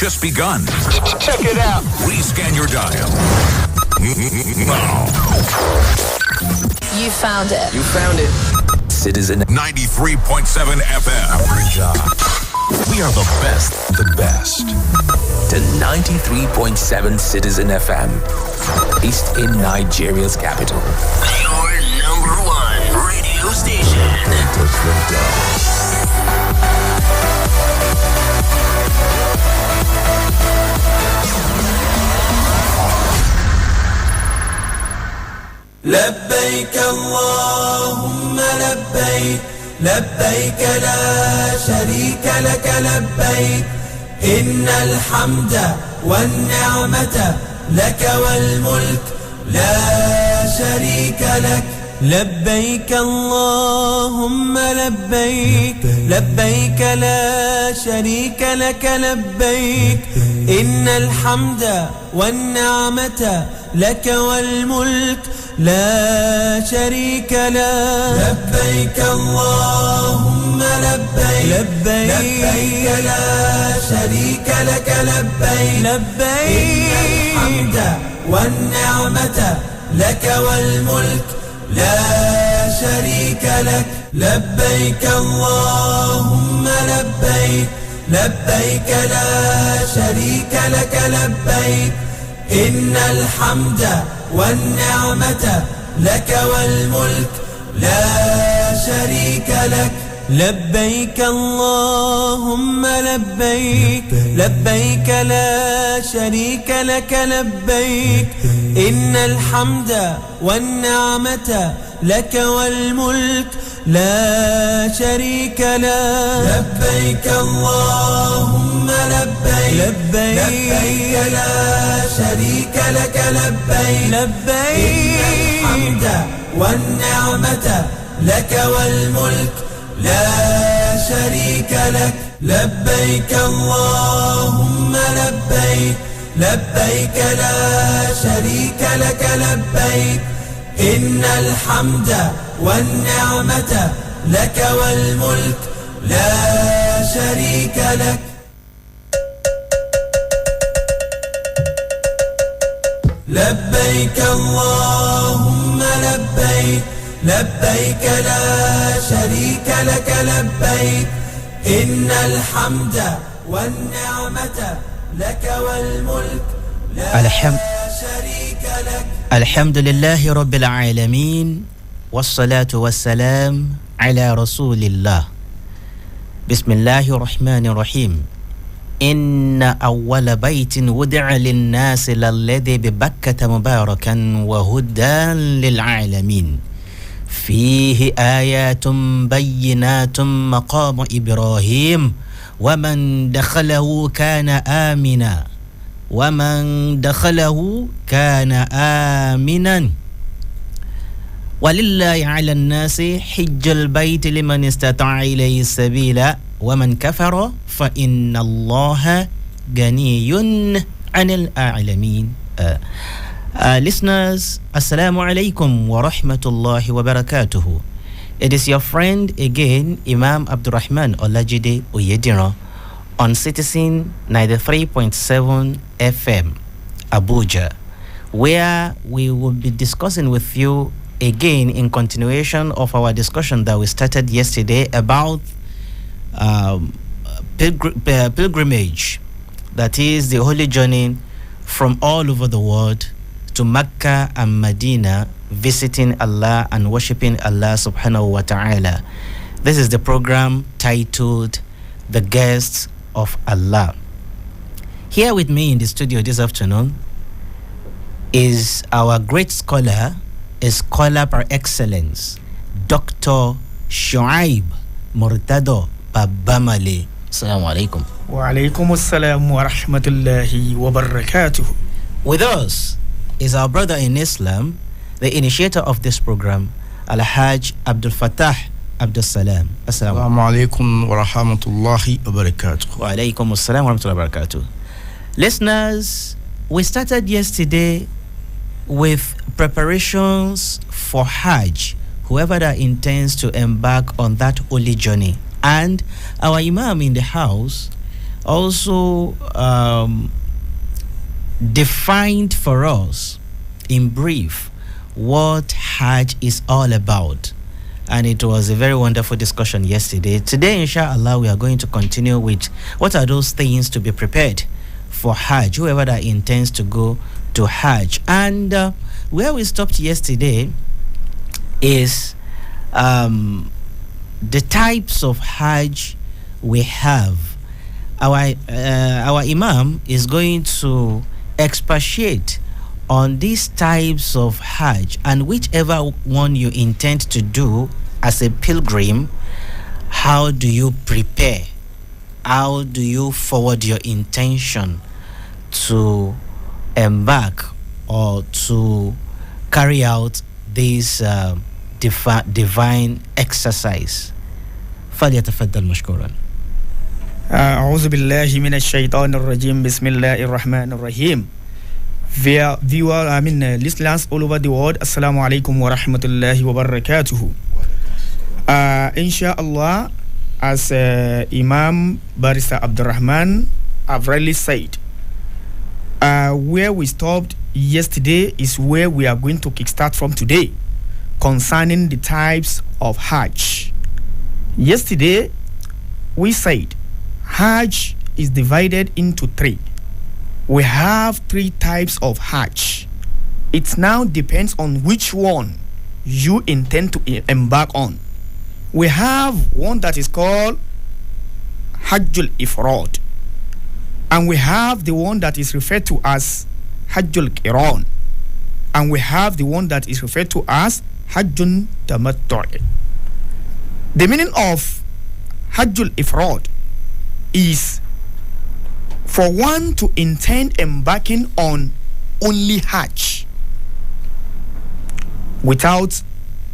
just begun. Check it out. Rescan your dial. Now. You found it. You found it. Citizen 93.7 FM. Abuja. We are the best. The best. To 93.7 Citizen FM. Based in Nigeria's capital. Your number one radio station. لبيك اللهم لبيك لبيك لا شريك لك لبيك إن الحمد والنعمة لك والملك لا شريك لك لبيك اللهم لبيك لبيك لا شريك لك لبيك إن الحمد والنعمة لك والملك لا شريك له لبيك اللهم لبيك لبيك لا شريك لك لبيك لبيك إن الحمد والنعمة لك والملك لا شريك لك لبيك اللهم لبيك لبيك لا شريك لك لبيك إن الحمد والنعمة لك والملك لا شريك لك لبيك اللهم لبيك لبيك لا شريك لك لبيك إن الحمد والنعمة لك والملك لا شريك له لبيك اللهم لبيك لبيك لا شريك لك لبيك لبيك إن الحمد والنعمة لك والملك لا شريك لك لبيك اللهم لبيك لبيك لا شريك لك لبيك إن الحمد والنعمة لك والملك لا شريك لك لبيك اللهم لبيك لبيك لا شريك لك لبيك إن الحمد والنعمة لك والملك لا شريك لك الحمد لله رب العالمين والصلاة والسلام على رسول الله بسم الله الرحمن الرحيم إن أول بيت وضع للناس للذي ببكة مباركا وهدى للعالمين فيه آيات بينات مقام إبراهيم ومن دخله كان آمنا ومن دخله كان آمنا ولله على الناس حج البيت لمن استطاع إليه السبيل ومن كفر فإن الله غني عن العالمين. Listeners, Assalamu alaikum wa rahmatullahi wa barakatuhu. It is your friend again, Imam Abdurrahman Olajide Oyediro, on Citizen 93.7 FM, Abuja, where we will be discussing with you again in continuation of our discussion that we started yesterday about pilgrimage, that is the holy journey from all over the world to Mecca and Medina, visiting Allah and worshiping Allah subhanahu wa ta'ala. This is the program titled The Guests of Allah. Here with me in the studio this afternoon is our great scholar, a scholar par excellence, Dr. Shuaib Murtado Babamale. Assalamu alaikum. Wa alaikum assalam wa rahmatullahi wa barakatuh. With us is our brother in Islam, the initiator of this program, Al-Hajj Abdul Fattah Abdul Salam. Assalamu alaikum wa rahmatullahi wa barakatuh. Wa alaikum assalam wa rahmatullahi wa barakatuh. Listeners, we started yesterday with preparations for Hajj, whoever that intends to embark on that holy journey. And our Imam in the house also defined for us in brief what Hajj is all about. And it was a very wonderful discussion yesterday. Today, inshallah, we are going to continue with what are those things to be prepared for Hajj, whoever that intends to go to Hajj. And where we stopped yesterday is the types of Hajj we have. Our Imam is going to expatiate on these types of Hajj, and whichever one you intend to do as a pilgrim, how do you prepare? How do you forward your intention to embark or to carry out this divine exercise? فليتفضل مشكورا. أعوذ بالله من الشيطان الرجيم بسم الله الرحمن الرحيم. Listeners all over the world, Assalamu alaikum wa rahmatullahi wa barakatuhu. Inshallah, as Imam Barrister Abdurrahman have rightly said, where we stopped yesterday is where we are going to kickstart from today concerning the types of Hajj. Yesterday, we said Hajj is divided into three. We have three types of Hajj. It now depends on which one you intend to embark on. We have one that is called Hajjul Ifrad, and we have the one that is referred to as Hajjul Qiran, and we have the one that is referred to as Hajjun Tamattu'. The meaning of Hajjul Ifrad is for one to intend embarking on only Hajj without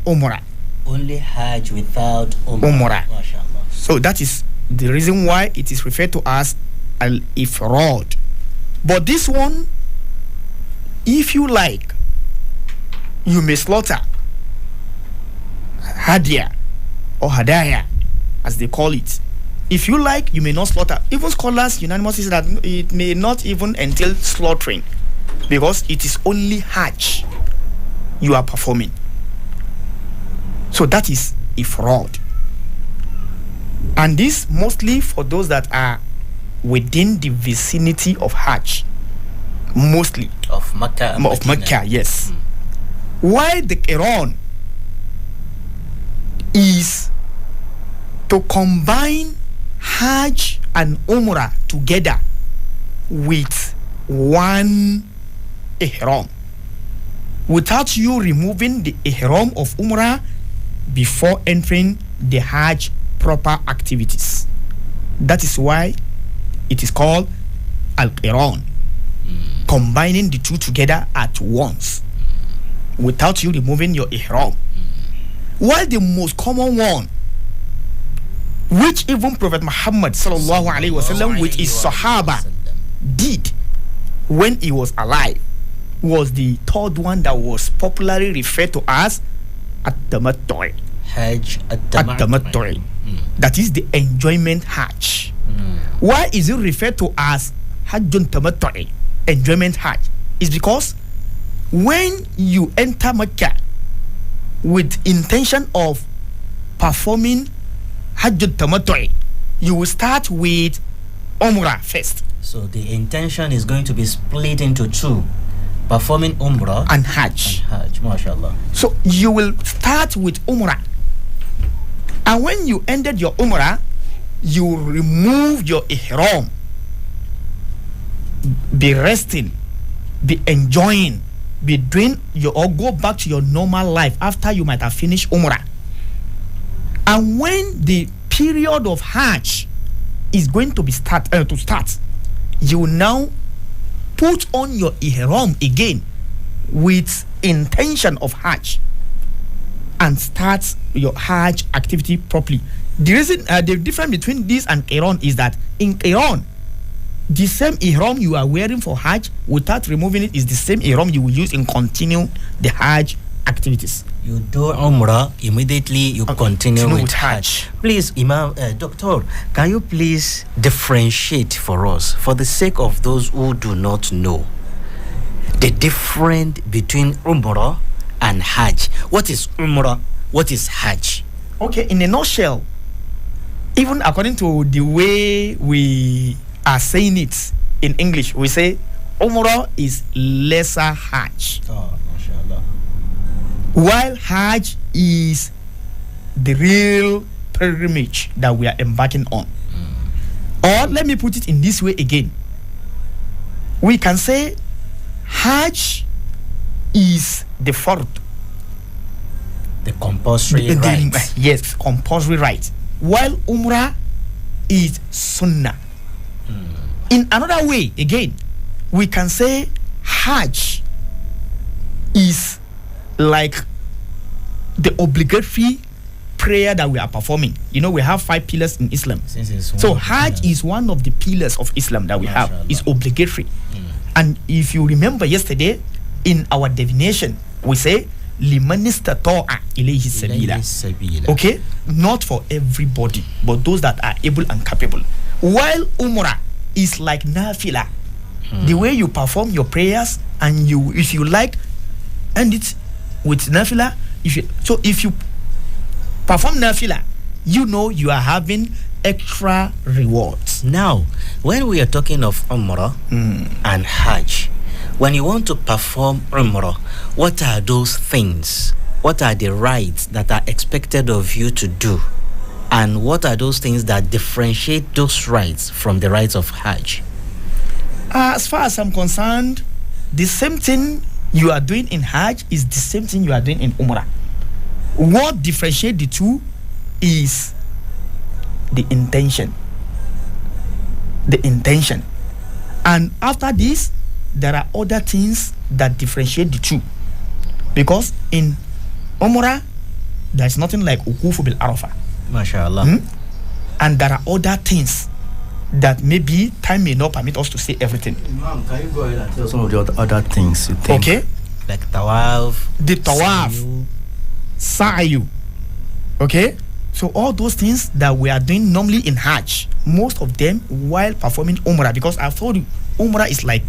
Umrah. Only Hajj without Umrah. MashaAllah. So that is the reason why it is referred to as Al-Ifrad. But this one, if you like, you may slaughter Hadiyah or Hadaya, as they call it. If you like, you may not slaughter. Even scholars unanimously say that it may not even entail slaughtering, because it is only Hajj you are performing. So that is Ifrad. And this mostly for those that are within the vicinity of Hajj. Mostly. Of Makkah. Of Makkah, yes. Why the Quran is to combine Hajj and Umrah together with one ihram, without you removing the ihram of Umrah before entering the Hajj proper activities. That is why it is called Al-Qiran, combining the two together at once without you removing your ihram. While the most common one, which even Prophet Muhammad sallallahu alaihi wasallam with his Sahaba did when he was alive, was the third one that was popularly referred to as At-Tamattu'. Hajj At-Tamattu'. That is the enjoyment Hajj. Why is it referred to as Hajjun Tamattu', enjoyment Hajj? Is because when you enter Mecca with intention of performing Hajjul Tamattu', you will start with Umrah first. So the intention is going to be split into two, performing Umrah and Hajj. MashaAllah. So you will start with Umrah, and when you ended your Umrah, you will remove your ihram, be resting, be enjoying, be doing your, or go back to your normal life after you might have finished Umrah. And when the period of Hajj is going to be start, you will now put on your ihram again with intention of Hajj and start your Hajj activity properly. The reason, the difference between this and Qiran is that in Qiran, the same ihram you are wearing for Hajj, without removing it, is the same ihram you will use in continue the Hajj activities. You do Umrah, immediately you continue with Hajj. Please, Imam, Doctor, can you please differentiate for us, for the sake of those who do not know, the difference between Umrah and Hajj? What is Umrah? What is Hajj? Okay, in a nutshell, even according to the way we are saying it in English, we say Umrah is lesser Hajj. Oh, mashallah. While Hajj is the real pilgrimage that we are embarking on. Or let me put it in this way again. We can say Hajj is the fard. The compulsory right. Yes, compulsory right. While Umrah is Sunnah. In another way, again, we can say Hajj is like the obligatory prayer that we are performing. You know, we have 5 pillars in Islam. So Hajj is one of the pillars of Islam that we have. It's obligatory. And if you remember yesterday, in our divination, we say liman istata'a ilayhi sabila. Okay, not for everybody, but those that are able and capable. While Umrah is like nafila, the way you perform your prayers, and you, if you like, end it with nafila. If you perform nafila, you know you are having extra rewards. Now, when we are talking of Umrah and Hajj, when you want to perform Umrah, what are those things? What are the rites that are expected of you to do? And what are those things that differentiate those rites from the rites of Hajj? As far as I'm concerned, the same thing you are doing in Hajj is the same thing you are doing in Umrah. What differentiates the two is the intention. The intention. And after this, there are other things that differentiate the two. Because in Umrah, there's nothing like Ukufu bil Arafah. MashaAllah. And there are other things that maybe time may not permit us to say everything. Ma'am, can you go ahead and tell some of the other things you think? Okay. Like Tawaf. The Tawaf. Sa'yu. Okay. So all those things that we are doing normally in Hajj, most of them while performing Umrah, because I've told you, Umrah is like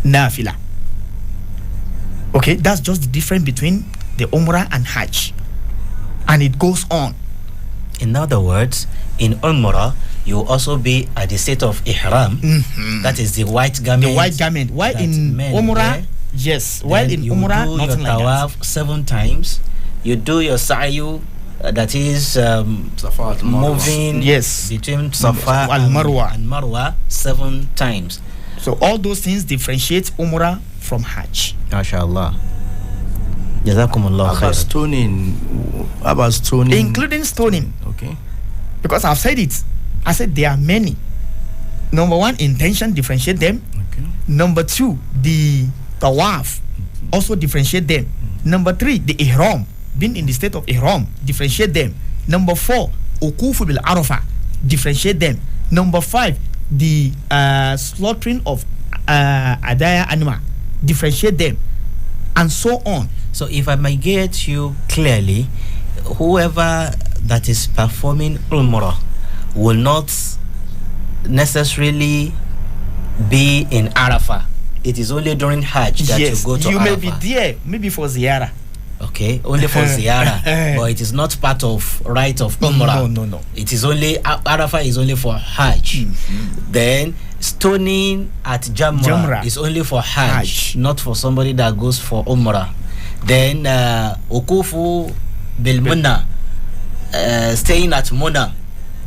Nafila. Okay, that's just the difference between the Umrah and Hajj. And it goes on. In other words, in Umrah, you will also be at the state of Ihram. That is the white garment. The white garment. While in Umrah, yes. While in Umrah, you do nothing your like Tawaf 7 times. You do your Sa'yu, that is moving between Safa and Marwa 7 times. So all those things differentiate Umrah from Hajj. MashaAllah. Jazakumullah About stoning. About stoning. Including stoning. Okay. Because I've said it. I said there are many. Number 1, intention differentiate them. Okay. Number 2, the Tawaf also differentiate them. Number 3, the Ihram, being in the state of Ihram, differentiate them. Number 4, Ukufu bil Arafah, differentiate them. Number 5, the slaughtering of Adaya animal, differentiate them, and so on. So if I may get you clearly, whoever that is performing Umrah will not necessarily be in Arafah. It is only during Hajj that you go to Arafah. You may be there, maybe for Ziyarah. Okay, only for Ziyarah, but it is not part of rite of Umrah. No. It is only, Arafah is only for Hajj. Then stoning at Jamrah is only for Hajj, not for somebody that goes for Umrah. Then Ukufu bil Munna, staying at Munna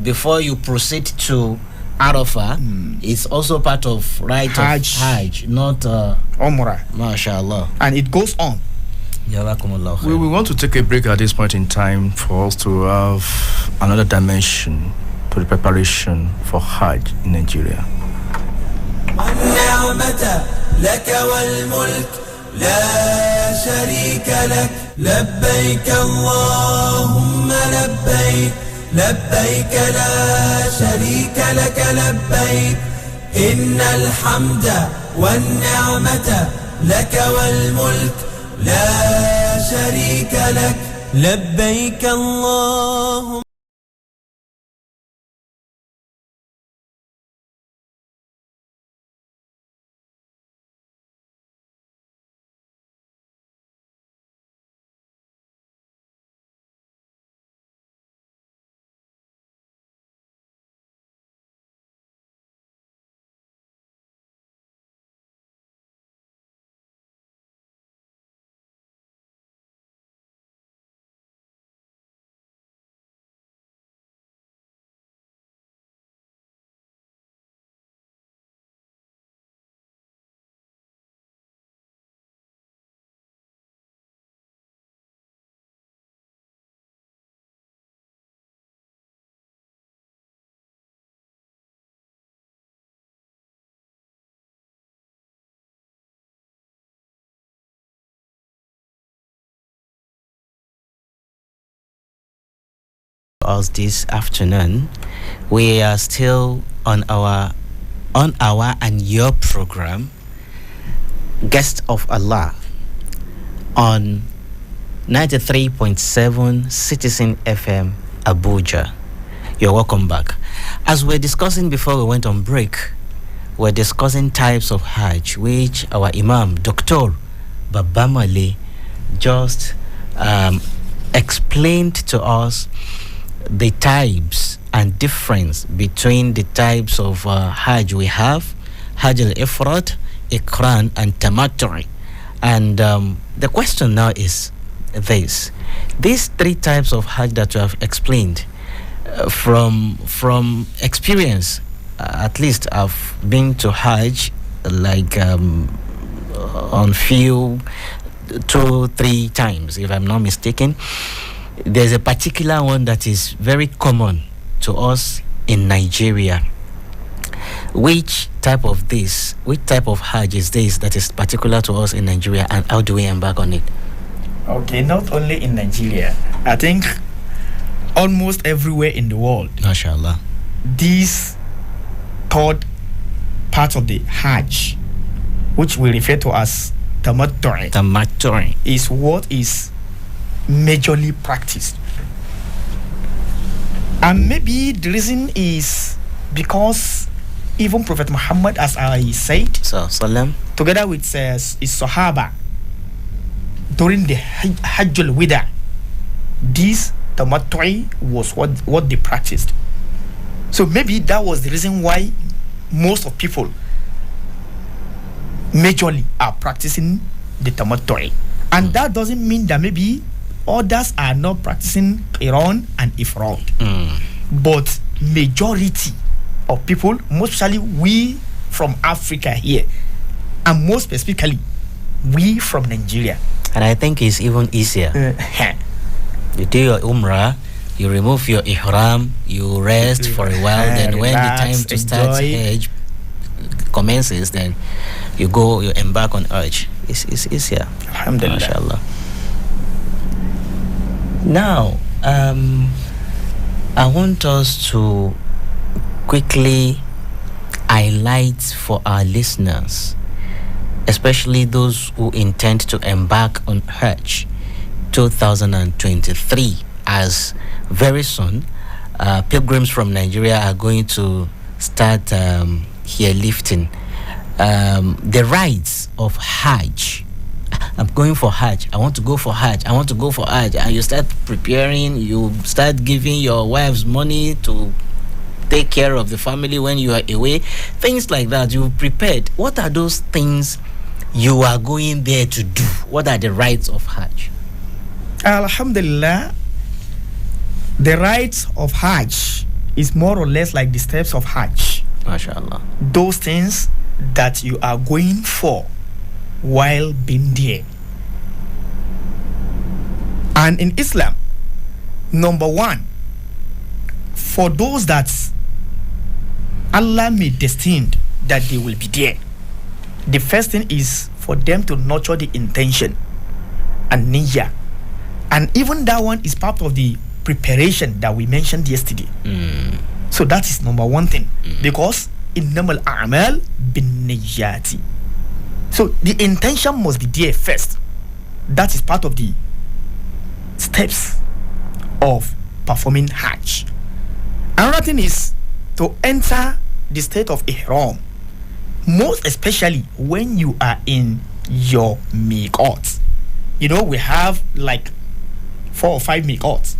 before you proceed to Arafah is also part of rite of Hajj, not Umrah. MashaAllah. And it goes on. We want to take a break at this point in time for us to have another dimension to the preparation for Hajj in Nigeria. لا شريك لك لبيك اللهم لبيك لبيك لا شريك لك لبيك إن الحمد والنعمة لك والملك لا شريك شريك لك لبيك اللهم. Us this afternoon. We are still on our and your program, Guest of Allah, on 93.7 Citizen FM Abuja. You're welcome back. As we're discussing before we went on break, we're discussing types of Hajj, which our Imam, Dr. Babamale, just explained to us the types and difference between the types of Hajj we have: Hajj al-Ifrad, Iqran, and Tamattu'i. And the question now is this: these three types of Hajj that you have explained, from experience, at least I've been to Hajj like on few 2-3 times, if I'm not mistaken. There's a particular one that is very common to us in Nigeria. Which type of Hajj is this that is particular to us in Nigeria, and how do we embark on it? Okay, not only in Nigeria, I think almost everywhere in the world, MashaAllah, this third part of the Hajj, which we refer to as Tamattu'i, is what is majorly practiced. And maybe the reason is because even Prophet Muhammad, as I said, together with his Sahaba, during the Hajj al-Wida, this Tamattu'i was what they practiced. So maybe that was the reason why most of people majorly are practicing the Tamattu'i. And that doesn't mean that maybe others are not practicing Qiran and Ifrad. But majority of people, most especially we from Africa here, and most specifically we from Nigeria. And I think it's even easier. You do your Umrah, you remove your Ihram, you rest for a while, then when the time to start Hajj commences, then you embark on Hajj. It's easier. Alhamdulillah. MashaAllah. Now, I want us to quickly highlight for our listeners, especially those who intend to embark on Hajj 2023, as very soon pilgrims from Nigeria are going to start here lifting the rites of Hajj. I'm going for Hajj. I want to go for Hajj. I want to go for Hajj. And you start preparing. You start giving your wives money to take care of the family when you are away. Things like that. You've prepared. What are those things you are going there to do? What are the rites of Hajj? Alhamdulillah, the rites of Hajj is more or less like the steps of Hajj. MashaAllah. Those things that you are going for while being there. And in Islam, number one, for those that Allah may destined that they will be there, the first thing is for them to nurture the intention and niyyah. And even that one is part of the preparation that we mentioned yesterday. So that is number one thing, because innamal a'mal bin niyyati. So the intention must be there first. That is part of the steps of performing Hajj. Another thing is to enter the state of Ihram, most especially when you are in your miqat. You know, we have like 4 or 5 miqats.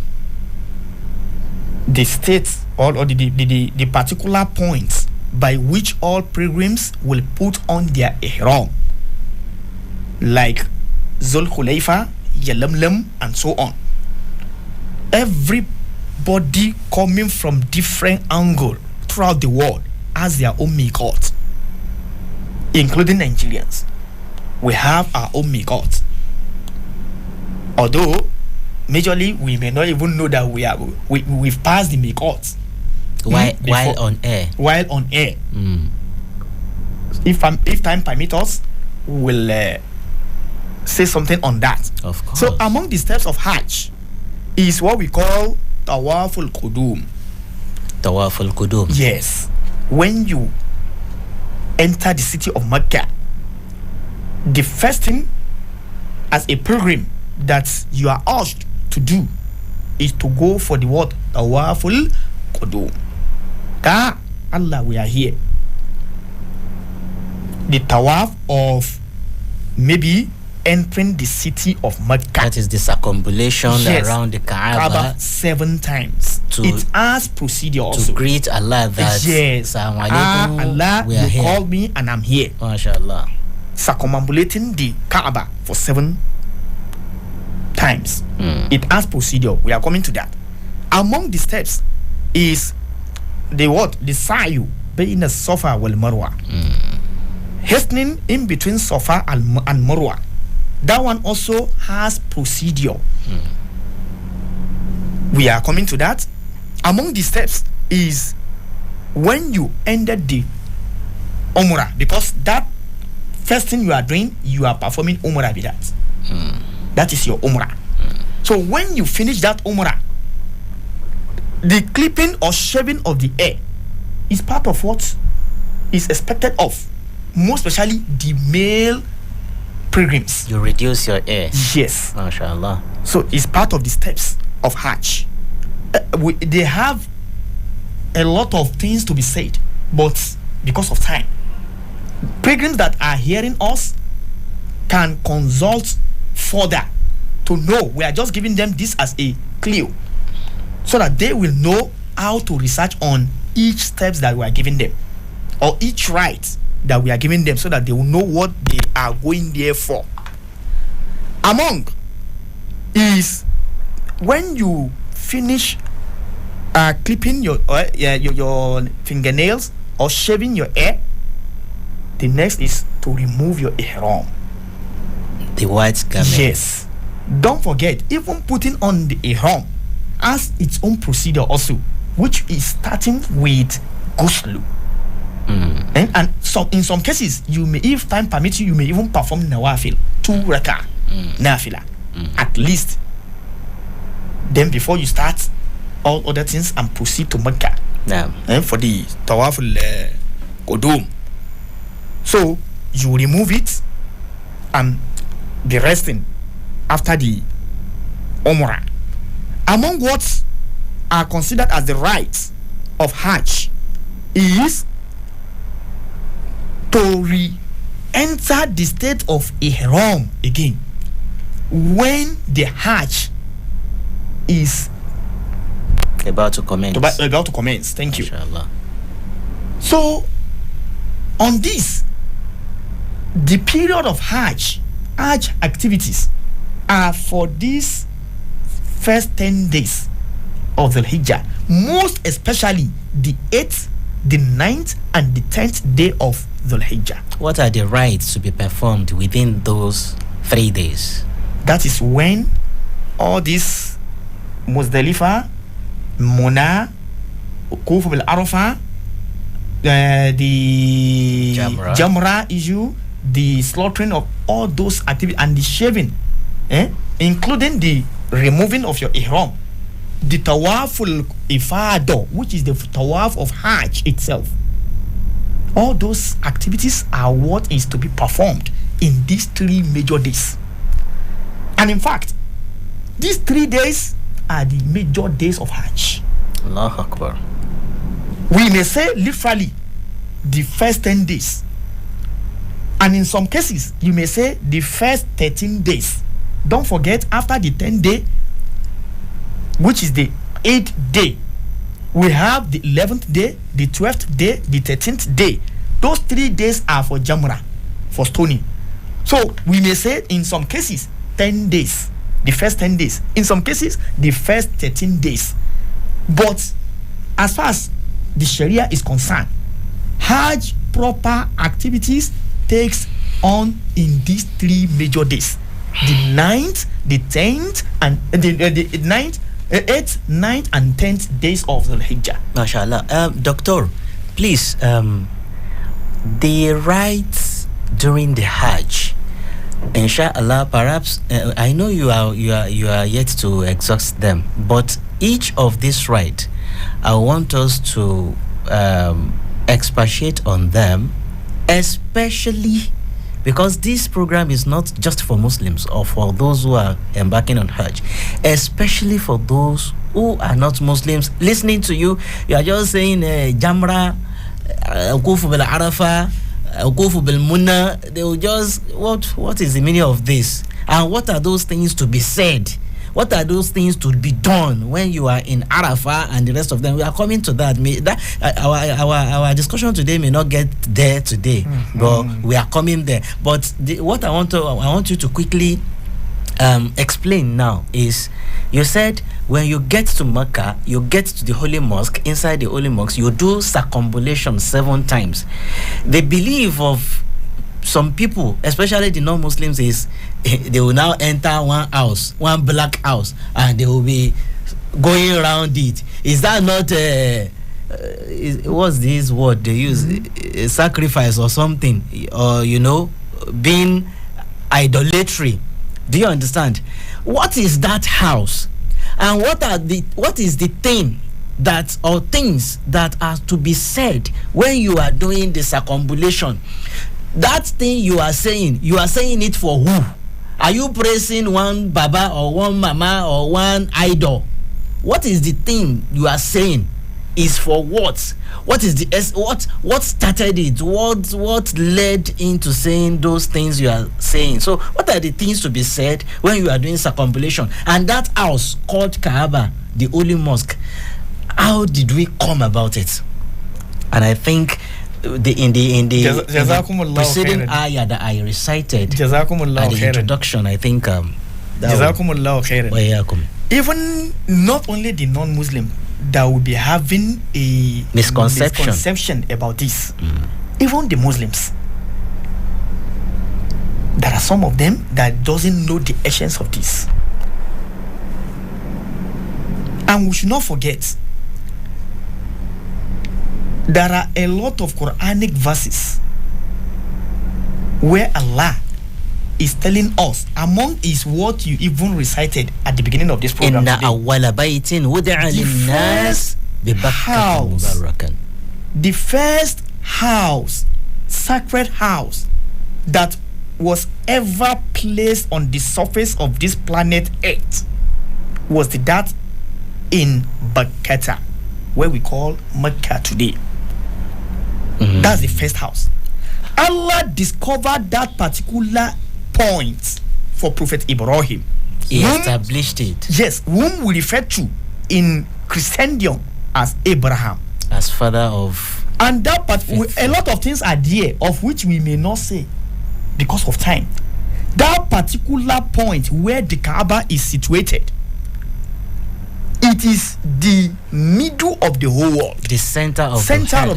The states or the particular points by which all pilgrims will put on their ihram, like Zul Khulaifa, Yalamlam, and so on. Everybody coming from different angles throughout the world has their own miqat, including Nigerians. We have our own miqat. Although majorly we may not even know that we've passed the miqat while on air. While on air. If time permits us, we'll say something on that. Of course. So among the steps of Hajj is what we call Tawaful Qudum. Tawaful Qudum. Yes. When you enter the city of Mecca, the first thing as a pilgrim that you are asked to do is to go for the word Tawaful Qudum. Allah, we are here. The tawaf of maybe entering the city of Mecca. That is the circumambulation around the Kaaba 7 times. It has procedure also. To greet Allah that yes. Allah, we are you here. called me and I'm here. MashaAllah. Circumambulating the Kaaba for 7 times. It has procedure. We are coming to that. Among the steps is the what? The sayu bayna Safa wal Marwa. Hastening in between Safa and Marwa. That one also has procedure. We are coming to that. Among the steps is when you ended the Umrah, because that first thing you are doing, you are performing Umrah with that. That is your Umrah. So when you finish that Umrah, the clipping or shaving of the hair is part of what is expected of, most especially the male pilgrims. You reduce your hair. Yes. MashaAllah. So it's part of the steps of Hajj. They have a lot of things to be said, but because of time, pilgrims that are hearing us can consult further to know. We are just giving them this as a clue so that they will know how to research on each steps that we are giving them, or each right that we are giving them, so that they will know what they are going there for. Among is when you finish clipping your fingernails or shaving your hair, the next is to remove your ihram, the white garment. Yes. Don't forget, even putting on the ihram has its own procedure also, which is starting with ghusl. And so in some cases, you may, if time permits you, you may even perform nawafil, 2 rak'ah nafila at least. Then before you start all other things and proceed to Mecca, and for the tawaful qudum. So you remove it and be resting after the Umrah. Among what are considered as the rites of Hajj is to re-enter the state of Ihram again when the Hajj is about to commence. About to commence. Thank you. MashaAllah. So on this, the period of Hajj activities are for these first 10 days of the Hijjah, most especially the 8th, the 9th, and the 10th day of the Hijjah. What are the rites to be performed within those 3 days? That is when all these Muzdalifah, Muna, Kuf al-Arafah, the Jamra issue, the slaughtering of all those activities, and the shaving, including the removing of your ihram, the tawaful ifado, which is the tawaf of Hajj itself. All those activities are what is to be performed in these 3 major days. And in fact, these 3 days are the major days of Hajj. Allahu Akbar. We may say literally the first 10 days, and in some cases you may say the first 13 days. Don't forget, after the 10th day, which is the 8th day, we have the 11th day, the 12th day, the 13th day. Those 3 days are for Jamra, for stoning. So we may say in some cases 10 days, the first 10 days. In some cases, the first 13 days. But as far as the Sharia is concerned, Hajj proper activities takes on in these 3 major days: the 9th, the 10th, and the 9th, 8th, 9th, and 10th days of the Hijjah. MashaAllah. Doctor, please, the rites during the Hajj, inshallah, perhaps I know you are yet to exhaust them, but each of these rites, I want us to expatiate on them, especially because this program is not just for Muslims or for those who are embarking on Hajj, especially for those who are not Muslims. Listening to you, you are just saying Jamra, Ukufu bil Arafah, Ukufu bil Munna. They will just, what is the meaning of this? And what are those things to be said? What are those things to be done when you are in Arafah and the rest of them? We are coming to that. Our discussion today may not get there today, but we are coming there. But what I want you to quickly explain now is, you said when you get to Mecca, you get to the Holy Mosque. Inside the Holy Mosque, you do circumambulation 7 times. The belief of some people, especially the non-Muslims, is they will now enter one house, one black house, and they will be going around it. Is that not what's this word they use? Sacrifice or something, or being idolatry? Do you understand? What is that house, and what is the thing that, or things that are to be said when you are doing the circumambulation? That thing you are saying it for who? Are you praising one Baba or one Mama or one idol? What is the thing you are saying is for what? What is what started it? What led into saying those things you are saying? So what are the things to be said when you are doing circumambulation? And that house called Kaaba, the Holy Mosque, how did we come about it? And I think in the preceding ayah that I recited at the introduction, I think even not only the non-Muslim that will be having a misconception about this, even the Muslims, there are some of them that doesn't know the essence of this. And we should not forget, there are a lot of Quranic verses where Allah is telling us, among is what you even recited at the beginning of this program today, the first house, sacred house that was ever placed on the surface of this planet Earth was that in Bakkata, where we call Mecca today. That's the first house. Allah discovered that particular point for Prophet Ibrahim. He established it. Yes, whom we refer to in Christendom as Abraham, as father of. And that a lot of things are there of which we may not say because of time. That particular point where the Kaaba is situated, it is the middle of the whole world, the center of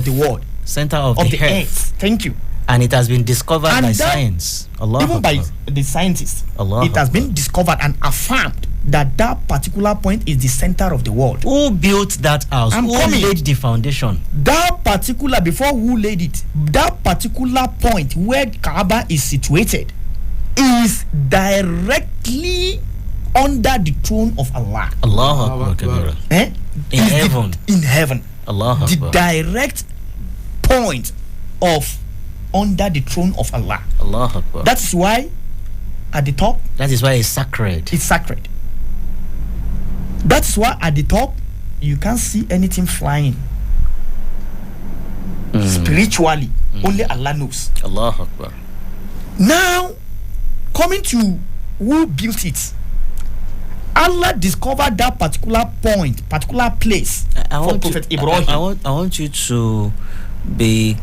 the world, center of the earth. Thank you. And it has been discovered by science. Even by the scientists. It has been discovered and affirmed that particular point is the center of the world. Who built that house? Who laid the foundation? That particular, before who laid it, that particular point where Kaaba is situated is directly under the throne of Allah. Allahu Akbar. In heaven. In heaven. Allahu Akbar. The direct point of under the throne of Allah. Allahu Akbar. That is why at the top, that is why it's sacred. It's sacred. That's why at the top you can't see anything flying. Spiritually, only Allah knows. Allah Akbar. Now, coming to who built it, Allah discovered that particular point, particular place for Prophet Ibrahim. I want you to be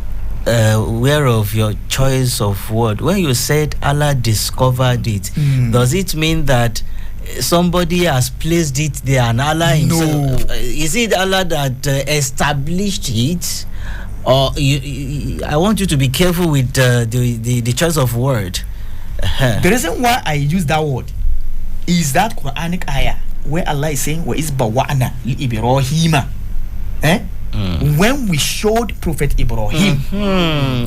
aware of your choice of word. When you said Allah discovered it, does it mean that somebody has placed it there and Allah himself? No. Is it Allah that established it? Or I want you to be careful with the choice of word. The reason why I use that word is that Quranic ayah where Allah is saying, "Wa is bawa'na li Ibrahima." When we showed Prophet Ibrahim,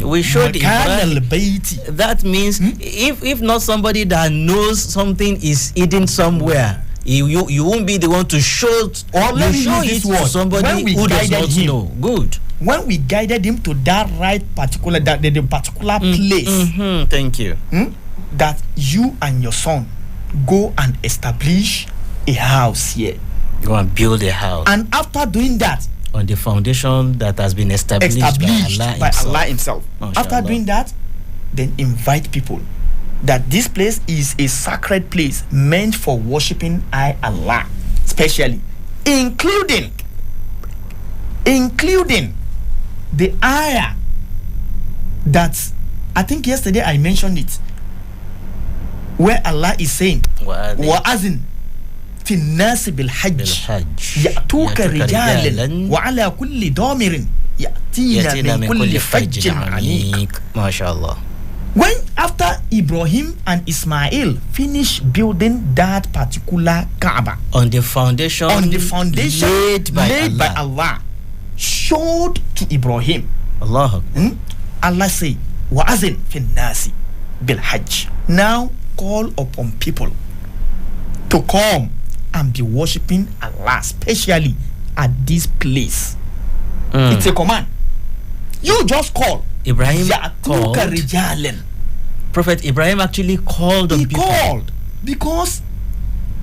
we showed Ibrahim. Ibrahim. That means if not somebody that knows something is hidden somewhere, you won't be the one to show, or let me show use it this word. to somebody who does not know. Good. When we guided him to that right particular, the particular place, thank you. That you and your son go and establish a house here. Go and build a house. And after doing that, on the foundation that has been established by Allah himself. After doing that, then invite people that this place is a sacred place meant for worshiping Allah, especially including the ayah that I think yesterday I mentioned it, where Allah is saying, "Wa'azin fi nasi bil hajj ya'tuka rijalan wa ala kulli damirin ya'tina min kulli fajjin amiq." MashaAllah. When after Ibrahim and Ismail finished building that particular Kaaba on the foundation laid by Allah, showed to Ibrahim, Allah say, "Wa'azin fi nasi bil hajj." Now call upon people to come and be worshiping Allah, especially at this place. It's a command. You just call. Ibrahim called. Prophet Ibrahim actually called on people. He called because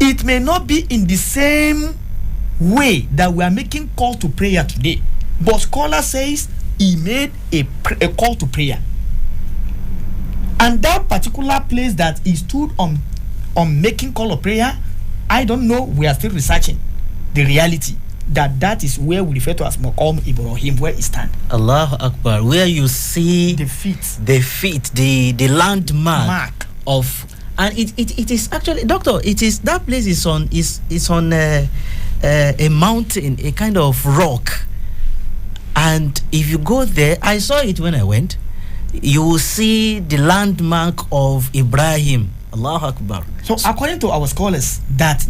it may not be in the same way that we are making call to prayer today, but scholar says he made a call to prayer. And that particular place that he stood on making call of prayer, I don't know, we are still researching the reality that is where we refer to as Maqam Ibrahim, where he stands. Allahu Akbar, where you see the feet, the landmark of, and it is actually, doctor, it is, that place is on a mountain, a kind of rock, and if you go there, I saw it when I went, you will see the landmark of Ibrahim. Allahu Akbar. So according to our scholars, that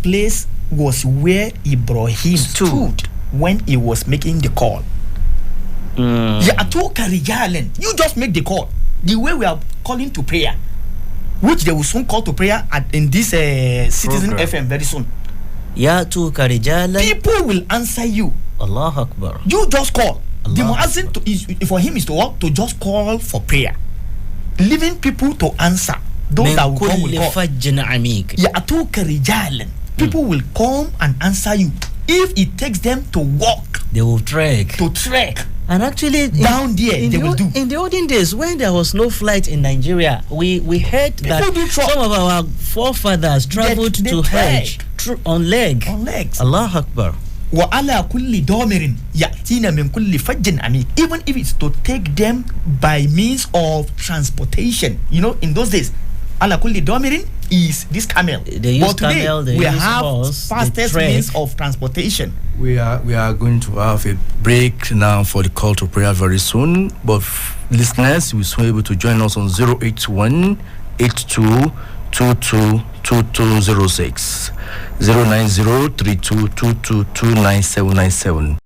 place was where Ibrahim stood when he was making the call. You just make the call. The way we are calling to prayer, which they will soon call to prayer in this Citizen FM very soon. People will answer you. Allahu Akbar. You just call. The muazzin for him is to what? To just call for prayer, leaving people to answer. Those that will come will call. People will come and answer you. If it takes them to walk, they will trek. And actually, down there, they will do. In the olden days, when there was no flight in Nigeria, we heard that some of our forefathers traveled to Hajj on legs. Allah Akbar. وَعَلَى كُلِّ دَوْمِرٍ يَأْتِينَ مِنْ كُلِّ فَجٍّ عَمِيقٍ. Even if it's to take them by means of transportation. You know, in those days, عَلَى كُلِّ دَوْمِرٍ is this camel. They use today, camel, they we use have horse, fastest means of transportation. We are going to have a break now for the call to prayer very soon. But listeners, will soon be able to join us on 081 82 222206 0903222299797.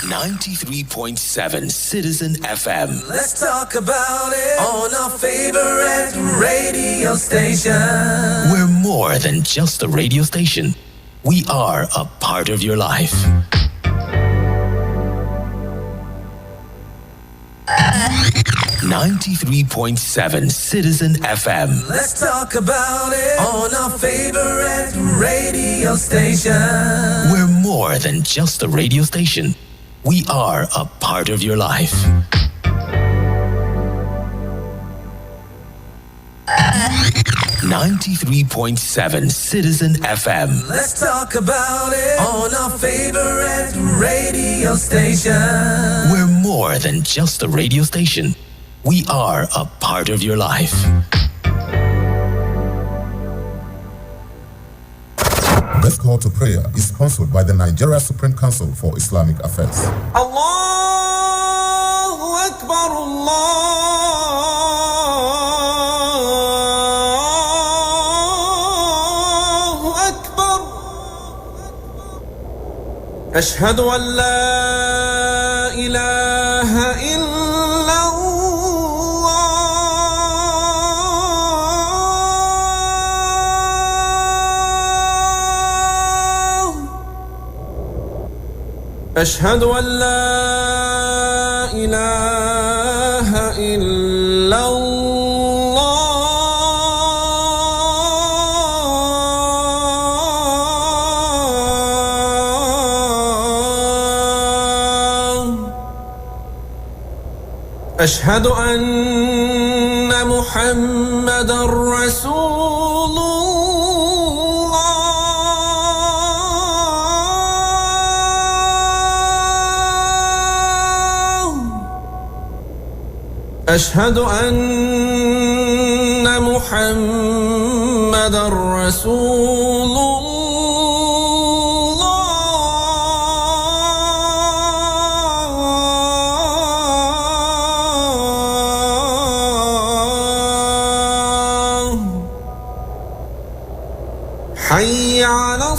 93.7 Citizen FM. Let's talk about it on our favorite radio station. We're more than just a radio station. We are a part of your life. .7 Citizen FM. Let's talk about it on our favorite radio station. We're more than just a radio station. We are a part of your life. .7 Citizen FM. Let's talk about it on our favorite radio station. We're more than just a radio station. We are a part of your life. This call to prayer is sponsored by the Nigeria Supreme Council for Islamic Affairs. Allahu Akbar, Allahu Akbar. Ashhadu an la ilaha illa أشهد أن لا إله إلا الله أشهد أن محمدًا رسول أشهد أن محمدًا رسول الله حي على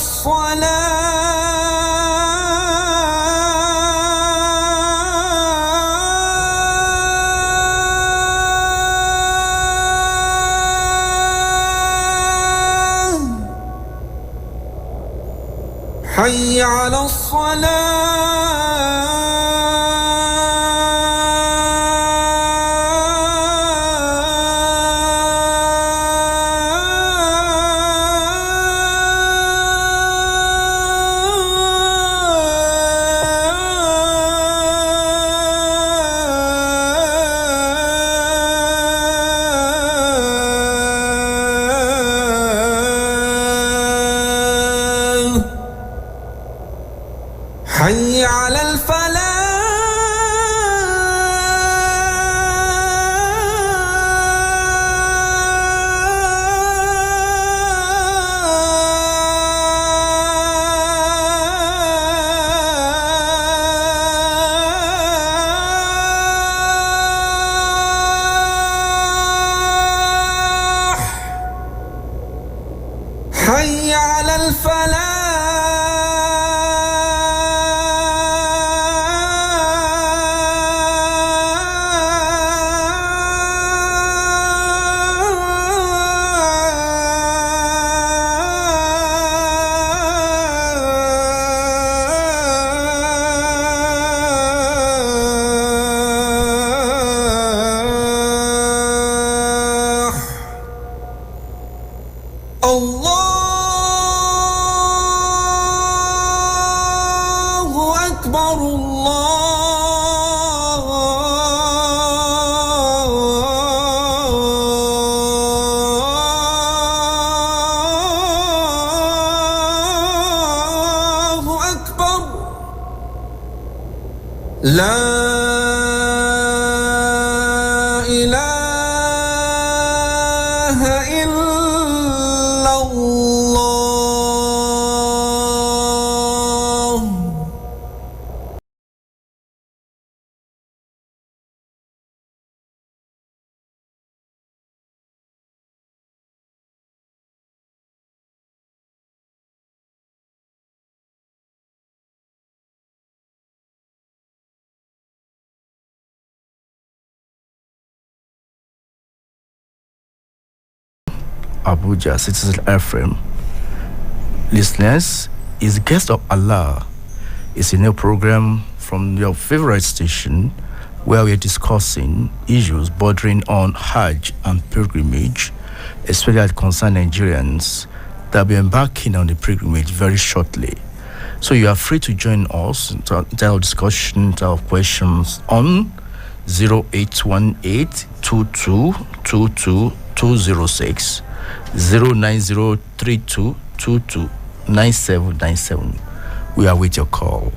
حي على حي على الفلاح حي على الفلاح الله أكبر الله أكبر لا Abuja, Citizen FM. Listeners, is Guest of Allah. It's a new program from your favorite station where we're discussing issues bordering on Hajj and pilgrimage, especially that concern Nigerians that will be embarking on the pilgrimage very shortly. So you are free to join us in our discussion, to our questions on 0818-2222-206, 09032229797. We await your call.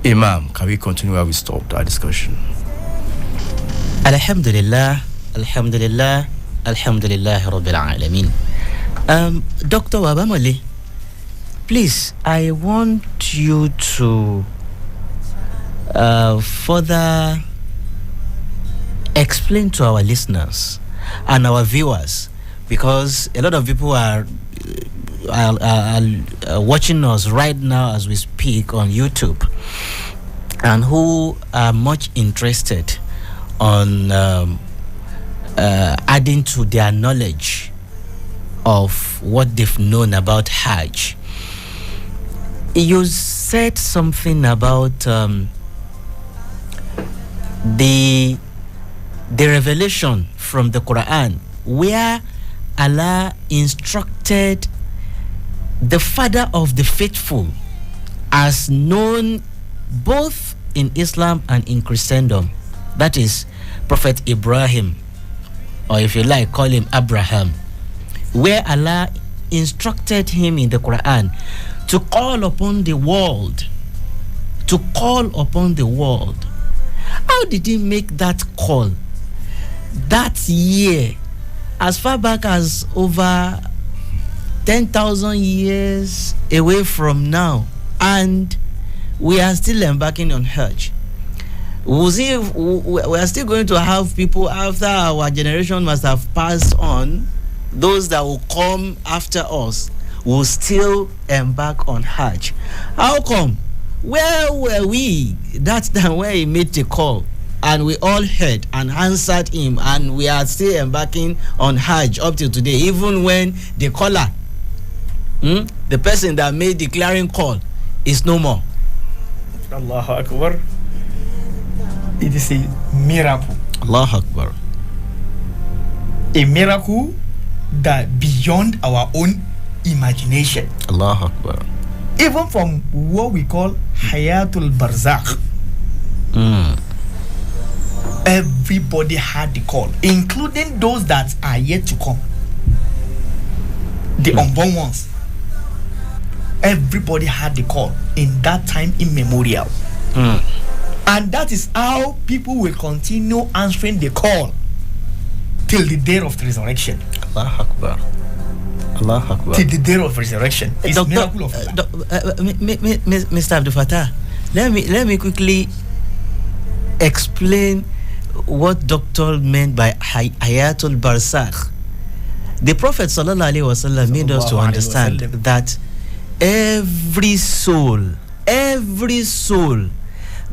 Imam, can we continue where we stopped our discussion? Alhamdulillah, Alhamdulillah, Alhamdulillah Rabbil Alameen. Dr. Wabamole, please, I want you to further explain to our listeners and our viewers, because a lot of people are watching us right now as we speak on YouTube, and who are much interested on adding to their knowledge of what they've known about Hajj. You said something about the revelation from the Quran, where Allah instructed the father of the faithful, as known both in Islam and in Christendom, that is Prophet Ibrahim, or if you like, call him Abraham, where Allah instructed him in the Quran to call upon the world. To call upon the world. How did he make that call? That year, as far back as over 10,000 years away from now, and we are still embarking on Hajj. We are still going to have people after our generation must have passed on. Those that will come after us will still embark on Hajj. How come? Where were we that time when he made the call and we all heard and answered him, and we are still embarking on Hajj up till today, even when the caller, the person that made the clearing call, is no more? Allahu Akbar. It is a miracle. Allahu Akbar. A miracle that beyond our own imagination. Allahu Akbar. Even from what we call Hayatul Barzakh. Everybody had the call, including those that are yet to come. The unborn ones. Everybody had the call in that time immemorial. And that is how people will continue answering the call till the day of the resurrection. Allahu Akbar. Allahu Akbar. Till the day of resurrection. It's Doctor, miracle of Mr. Abdul Fattah, let me quickly explain what Doctor meant by Hayatul Barzakh. The Prophet sallallahu alaihi wasallam made us to understand that every soul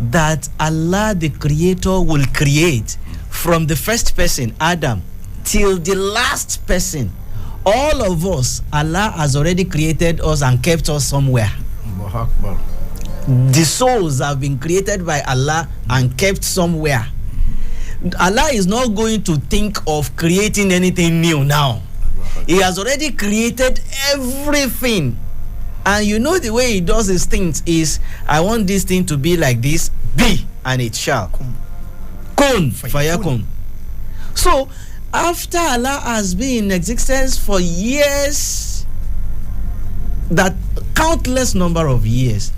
that Allah the Creator will create, from the first person Adam till the last person, all of us, Allah has already created us and kept us somewhere. The souls have been created by Allah and kept somewhere. Allah is not going to think of creating anything new now. He has already created everything. And you know the way he does his things is, I want this thing to be like this, be, and it shall. Kun, fayakun. So, after Allah has been in existence for years, that countless number of years,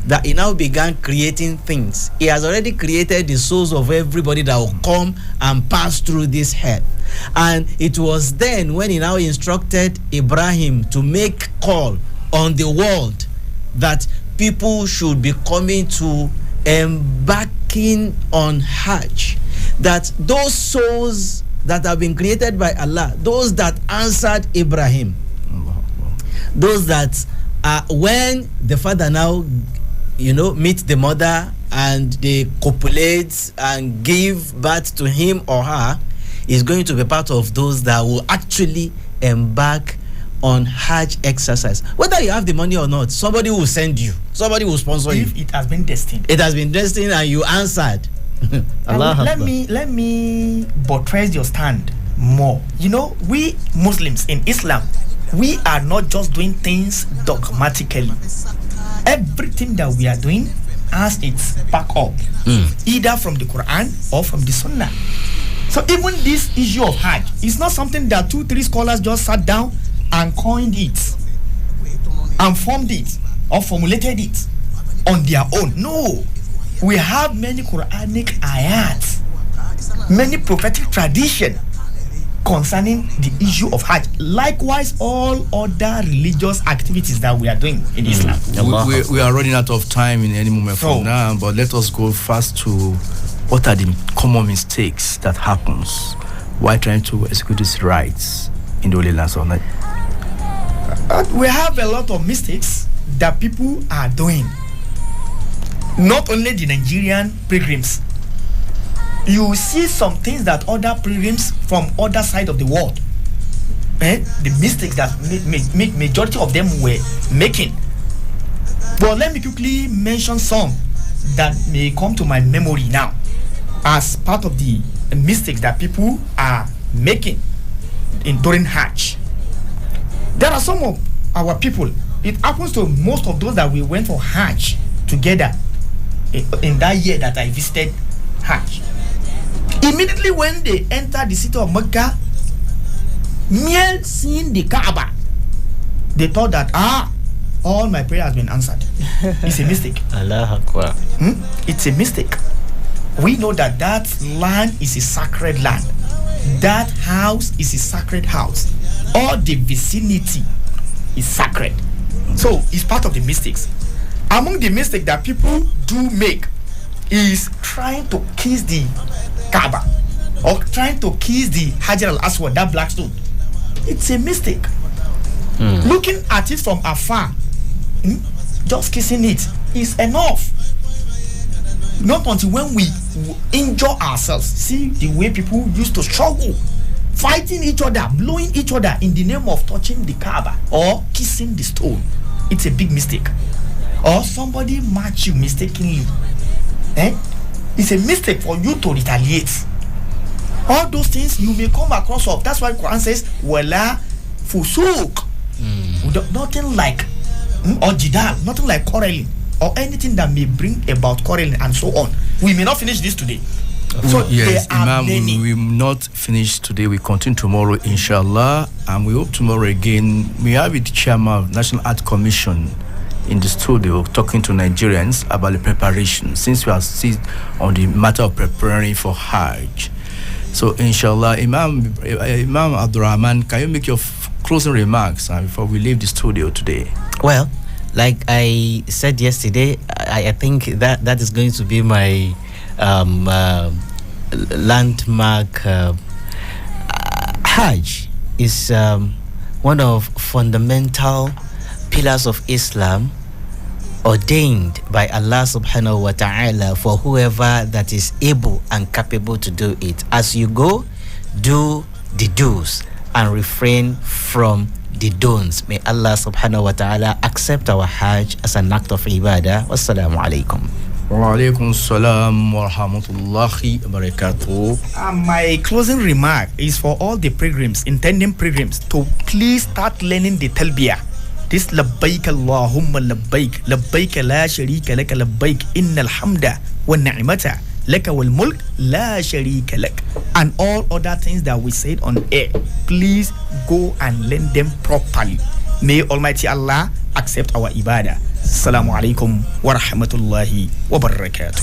that he now began creating things. He has already created the souls of everybody that will come and pass through this earth. And it was then when he now instructed Ibrahim to make call on the world that people should be coming to embarking on Hajj. That those souls that have been created by Allah, those that answered Ibrahim, those that when the father now meet the mother and they copulate and give birth to him or her, is going to be part of those that will actually embark on Hajj exercise, whether you have the money or not, somebody will send you, somebody will sponsor you. If it has been destined. It has been destined and you answered. Allah let me buttress your stand more. You know, we Muslims in Islam, we are not just doing things dogmatically. Everything that we are doing has its backup, either from the Quran or from the Sunnah. So even this issue of Hajj is not something that 2-3 scholars just sat down and coined it and formed it or formulated it on their own. No, we have many Quranic ayats, many prophetic tradition concerning the issue of Hajj. Likewise, all other religious activities that we are doing in Islam. We are running out of time in any moment from now, but let us go fast to what are the common mistakes that happens while trying to execute these rights in the Holy Land of Nigeria. We have a lot of mistakes that people are doing. Not only the Nigerian pilgrims. You see some things that other pilgrims from other side of the world, the mistakes that majority of them were making. But let me quickly mention some that may come to my memory now as part of the mistakes that people are making during Hajj. There are some of our people, it happens to most of those that we went for Hajj together in that year that I visited Hajj. Immediately when they enter the city of Mecca, mere seeing the Kaaba, they thought that all my prayer has been answered. It's a mistake. Allah Akbar. It's a mistake. We know that that land is a sacred land. That house is a sacred house. All the vicinity is sacred. So it's part of the mistakes. Among the mistakes that people do make is trying to kiss the Kaaba or trying to kiss the Hajar al-Aswad, that black stone. It's a mistake. Looking at it from afar, just kissing it is enough. Not until when we injure ourselves. See the way people used to struggle, fighting each other, blowing each other in the name of touching the Kaaba or kissing the stone. It's a big mistake. Or somebody match you mistakenly. It's a mistake for you to retaliate. All those things you may come across of. That's why Quran says, "Wala fusuk." Nothing like or jidal, nothing like quarreling or anything that may bring about quarreling and so on. We may not finish this today. So yes, there are Imam, many. we will not finish today. We continue tomorrow, inshallah, and we hope tomorrow again. We have the chairman of National Art Commission in the studio talking to Nigerians about the preparation, since we are still on the matter of preparing for Hajj. So inshallah, Imam Abdurrahman, can you make your closing remarks before we leave the studio today? Well, like I said yesterday, I think that is going to be my landmark. Hajj is one of fundamental pillars of Islam ordained by Allah subhanahu wa ta'ala for whoever that is able and capable to do it. As you go, do the do's and refrain from the don'ts. May Allah subhanahu wa ta'ala accept our Hajj as an act of ibadah. Wassalamu alaikum. Wa alaikum salam wa rahmatullahi wa barakatuh. My closing remark is for all the pilgrims, intending pilgrims, to please start learning the talbiyah. This labbaik Allahumma labbaik, labbaik la sharika laka labbaik, innal hamda wa ni'mata laka wal mulk la sharika lak, and all other things that we said on air. Please go and learn them properly. May Almighty Allah accept our ibadah. Assalamu alaikum wa rahmatullahi wa barakatuh.